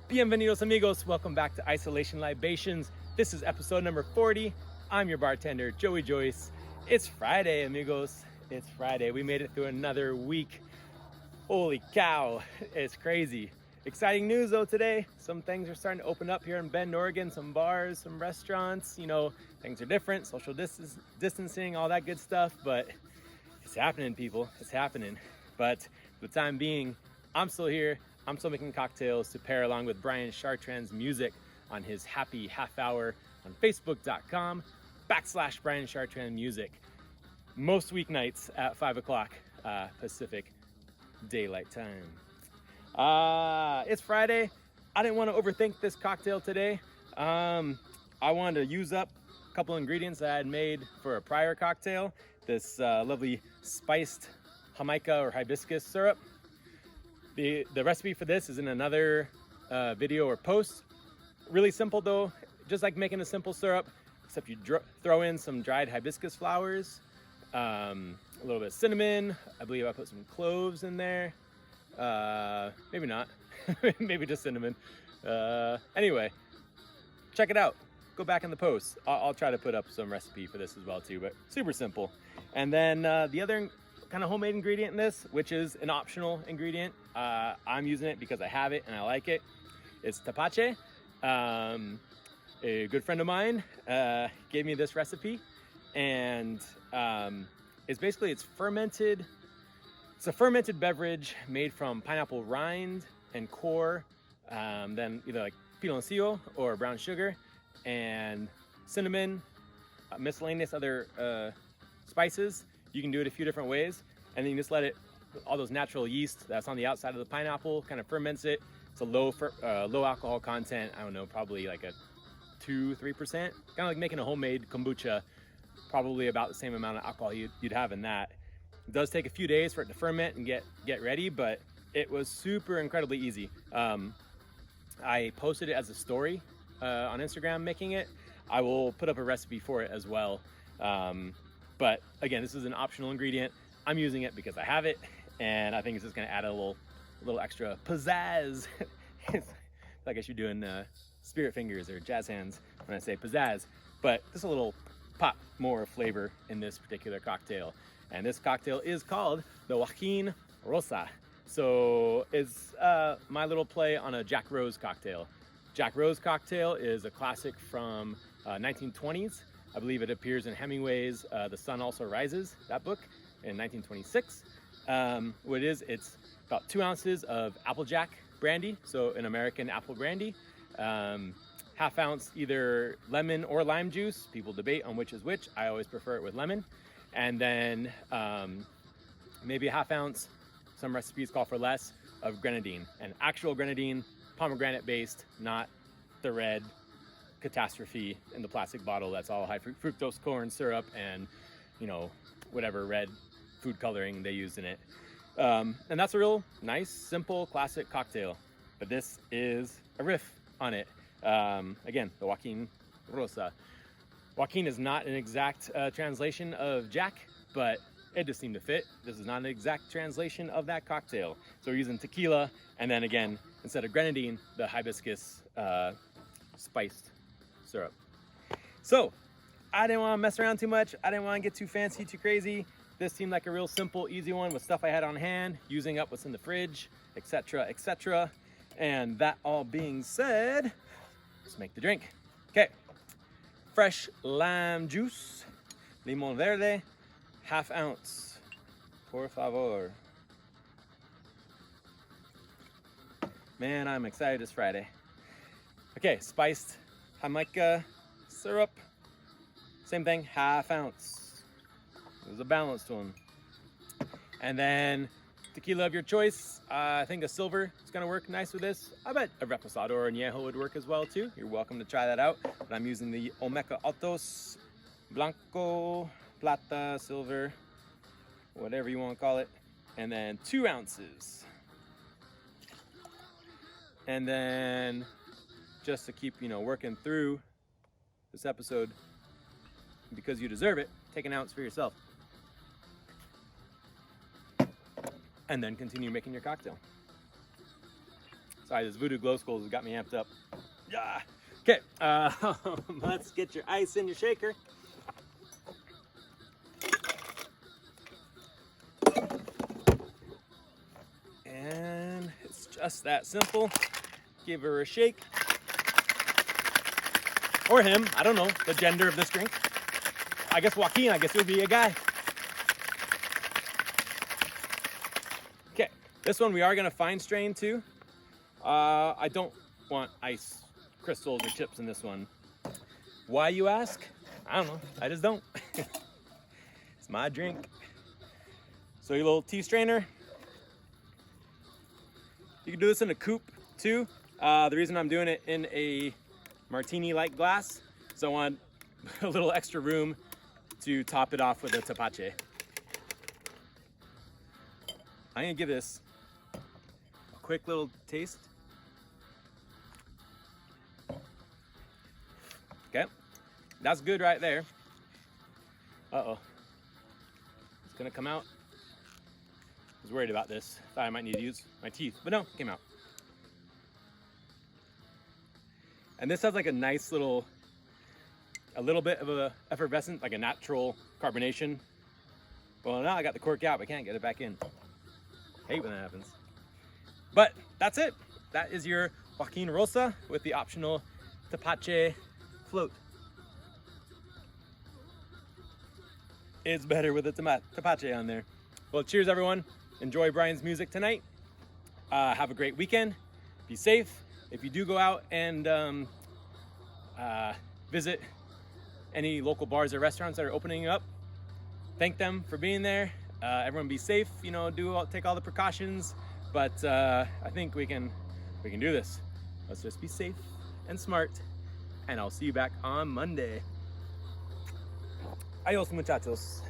Bienvenidos amigos, welcome back to Isolation Libations. This is episode number 40. I'm your bartender, Joey Joyce. It's Friday, amigos. It's Friday. We made it through another week. Holy cow, it's crazy. Exciting news though today. Some things are starting to open up here in Bend, Oregon. Some bars, some restaurants, things are different, social distancing, all that good stuff, but it's happening, people. It's happening. But for the time being, I'm still here. I'm still making cocktails to pair along with Brian Chartrand's music on his happy half hour on Facebook.com/Brian Chartrand Music. Most weeknights at 5 o'clock Pacific Daylight Time. It's Friday. I didn't want to overthink this cocktail today. I wanted to use up a couple ingredients that I had made for a prior cocktail. This lovely spiced Jamaica or hibiscus syrup. The recipe for this is in another video or post. Really simple though, just like making a simple syrup, except you throw in some dried hibiscus flowers, a little bit of cinnamon. I believe I put some cloves in there. Maybe not, maybe just cinnamon. Anyway, check it out. Go back in the post. I'll try to put up some recipe for this as well too, but super simple. And then the other kind of homemade ingredient in this, which is an optional ingredient. I'm using it because I have it and I like it. It's tapache. A good friend of mine gave me this recipe, and it's fermented. It's a fermented beverage made from pineapple rind and core, then either like piloncillo or brown sugar and cinnamon, miscellaneous other spices. You can do it a few different ways, and then you just let it, all those natural yeast that's on the outside of the pineapple kind of ferments it. It's a low alcohol content. I don't know, probably like a 2-3%. Kind of like making a homemade kombucha, probably about the same amount of alcohol you'd have in that. It does take a few days for it to ferment and get ready, but it was super incredibly easy. I posted it as a story on Instagram making it. I will put up a recipe for it as well. But again, this is an optional ingredient. I'm using it because I have it, and I think it's just gonna add a little extra pizzazz. It's like I should be doing spirit fingers or jazz hands when I say pizzazz, but just a little pop more flavor in this particular cocktail. And this cocktail is called the Joaquín Rosa. So it's my little play on a Jack Rose cocktail. Jack Rose cocktail is a classic from 1920s. I believe it appears in Hemingway's The Sun Also Rises, that book, in 1926. What it is, it's about 2 ounces of Applejack brandy, so an American apple brandy, half ounce either lemon or lime juice. People debate on which is which. I always prefer it with lemon. And then maybe a half ounce, some recipes call for less, of grenadine. And actual grenadine, pomegranate based, not the red catastrophe in the plastic bottle that's all high fructose corn syrup and whatever red food coloring they used in it. And that's a real nice, simple, classic cocktail. But this is a riff on it. Again, the Joaquín Rosa. Joaquin is not an exact translation of Jack, but it just seemed to fit. This is not an exact translation of that cocktail. So we're using tequila, and then again, instead of grenadine, the hibiscus spiced syrup. So I didn't want to mess around too much. I didn't want to get too fancy, too crazy. This seemed like a real simple, easy one with stuff I had on hand, using up what's in the fridge, etc., etc. And that all being said, let's make the drink. Okay. Fresh lime juice, limon verde, half ounce, por favor. Man, I'm excited it's Friday. Okay, spiced Jamaica syrup, same thing, half ounce. It was a balanced one. And then tequila of your choice. I think a silver is gonna work nice with this. I bet a reposado or añejo would work as well too. You're welcome to try that out. But I'm using the Olmeca Altos, Blanco, Plata, Silver, whatever you want to call it. And then 2 ounces. And then just to keep, working through this episode, because you deserve it, take an ounce for yourself. And then continue making your cocktail. Sorry, this Voodoo Glow Skulls has got me amped up. Yeah. Okay, let's get your ice in your shaker. And it's just that simple. Give her a shake. Or him, I don't know, the gender of this drink. I guess Joaquin, I guess it would be a guy. Okay, this one we are gonna fine strain too. I don't want ice crystals or chips in this one. Why, you ask? I don't know, I just don't. It's my drink. So your little tea strainer. You can do this in a coupe too. The reason I'm doing it in a martini-like glass, so I want a little extra room to top it off with a tepache. I'm gonna give this a quick little taste. Okay, that's good right there. Uh-oh, it's gonna come out. I was worried about this. Thought I might need to use my teeth, but no, it came out. And this has like a nice little, a little bit of a effervescent, like a natural carbonation. Well, now I got the cork out, but I can't get it back in. I hate when that happens. But that's it. That is your Joaquín Rosa with the optional tepache float. It's better with a tepache on there. Well, cheers everyone. Enjoy Brian's music tonight. Have a great weekend. Be safe. If you do go out and visit any local bars or restaurants that are opening up, thank them for being there. Everyone be safe, you know, take all the precautions, but I think we can do this. Let's just be safe and smart, and I'll see you back on Monday. Adios, muchachos.